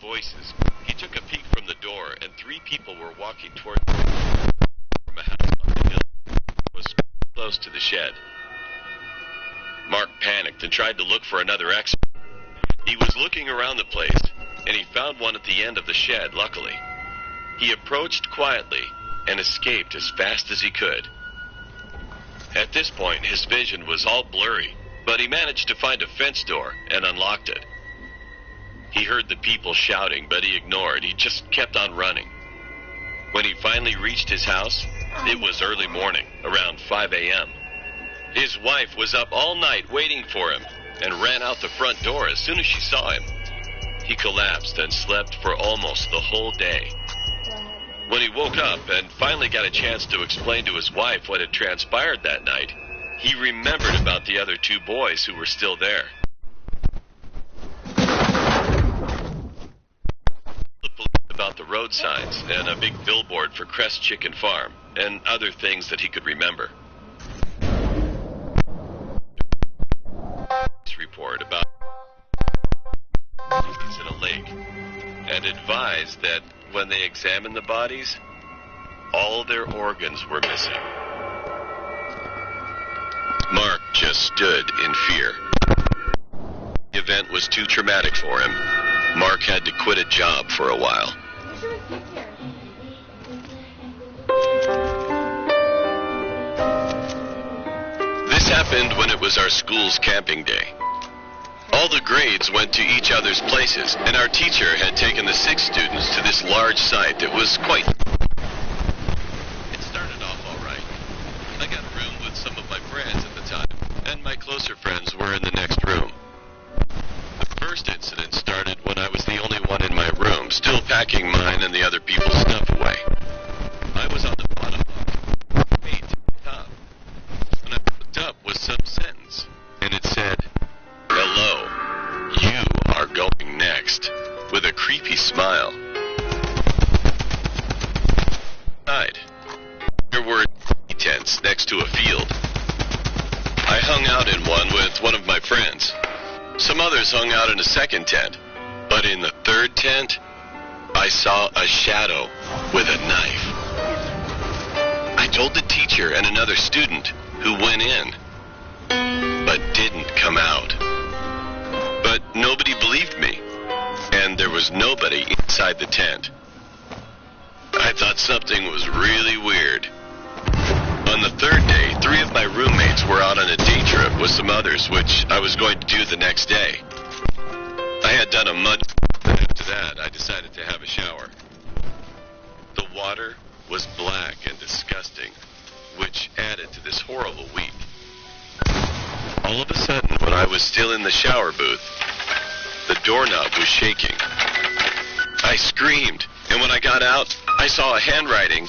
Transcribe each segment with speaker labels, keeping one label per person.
Speaker 1: voices, he took a peek from the door, and three people were walking toward him from a house on the hill that was close to the shed. Mark panicked and tried to look for another exit. He was looking around the place, and he found one at the end of the shed, luckily. He approached quietly and escaped as fast as he could. At this point, his vision was all blurry, but he managed to find a fence door and unlocked it. He heard the people shouting, but he ignored. He just kept on running. When he finally reached his house, it was early morning, around 5 a.m. His wife was up all night waiting for him and ran out the front door as soon as she saw him. He collapsed and slept for almost the whole day. When he woke up and finally got a chance to explain to his wife what had transpired that night, he remembered about the other two boys who were still there. The police about the road signs and a big billboard for Crest Chicken Farm and other things that he could remember. Report about bodies in a lake and advised that when they examined the bodies, all their organs were missing. Mark just stood in fear. The event was too traumatic for him. Mark had to quit a job for a while. This happened when it was our school's camping day. All the grades went to each other's places, and our teacher had taken the 6 students to this large site that was quite... It started off all right. I got a room with some of my friends at the time, and my closer friends were in the next room. The first incident started when I was the only one in my room, still packing mine and the other people's stuff away. I was on the bottom bunk, made to the top. When I looked up was some sentence, and it said, "Hello, you are going next," with a creepy smile. There were tents next to a field. I hung out in one with one of my friends. Some others hung out in a second tent, but in the third tent, I saw a shadow with a knife. I told the teacher and another student who went in, but didn't come out. But nobody believed me, and there was nobody inside the tent. I thought something was really weird. On the third day, 3 of my roommates were out on a day trip with some others, which I was going to do the next day. I had done a mud, and after that, I decided to have a shower. The water was black and disgusting, which added to this horrible week. All of a sudden, when I was still in the shower booth, the doorknob was shaking. I screamed, and when I got out, I saw a handwriting,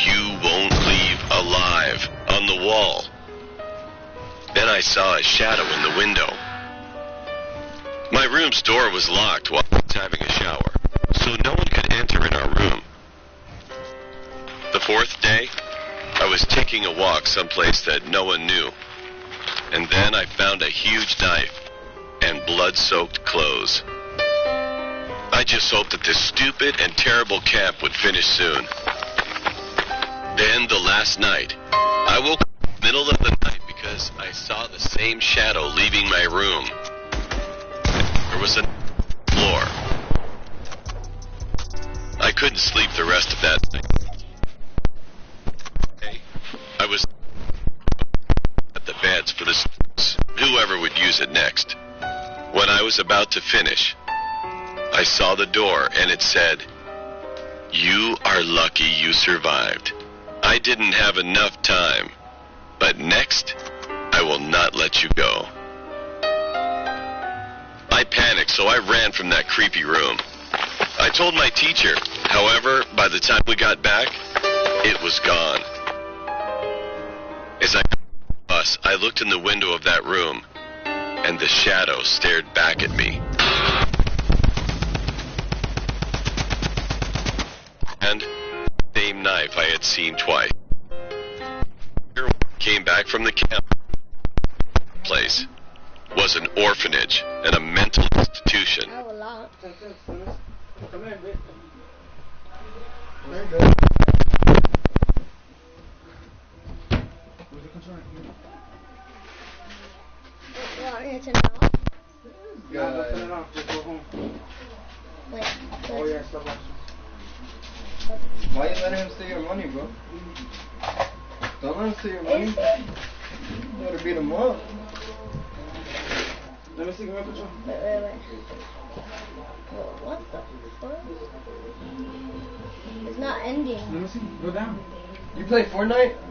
Speaker 1: "You won't leave alive," on the wall. Then I saw a shadow in the window. My room's door was locked while I was having a shower, so no one could enter in our room. The 4th day, I was taking a walk someplace that no one knew. And then I found a huge knife and blood-soaked clothes. I just hoped that this stupid and terrible camp would finish soon. Then the last night, I woke up in the middle of the night because I saw the same shadow leaving my room. There was a floor. I couldn't sleep the rest of that night. I was at the beds for the students, whoever would use it next. When I was about to finish, I saw the door and it said, "You are lucky you survived. I didn't have enough time, but next, I will not let you go." I panicked, so I ran from that creepy room. I told my teacher. However, by the time we got back, it was gone. As I got on the bus, I looked in the window of that room, and the shadow stared back at me. And the same knife I had seen twice. Came back from the camp. Place was an orphanage and a mental institution.
Speaker 2: Come in, bitch.
Speaker 3: There you go.
Speaker 2: Where's the control?
Speaker 4: You want me to turn it off?
Speaker 2: Yeah, don't turn it off. Just go home.
Speaker 4: Wait.
Speaker 2: Oh, yeah, stop watching.
Speaker 3: Why you letting him steal your money, bro? Don't let him steal your money.
Speaker 4: Is
Speaker 3: You gotta beat him up.
Speaker 2: Let me see, give me a control.
Speaker 4: Wait. What the fuck? It's not ending.
Speaker 2: Let me see. Go down.
Speaker 3: You play Fortnite?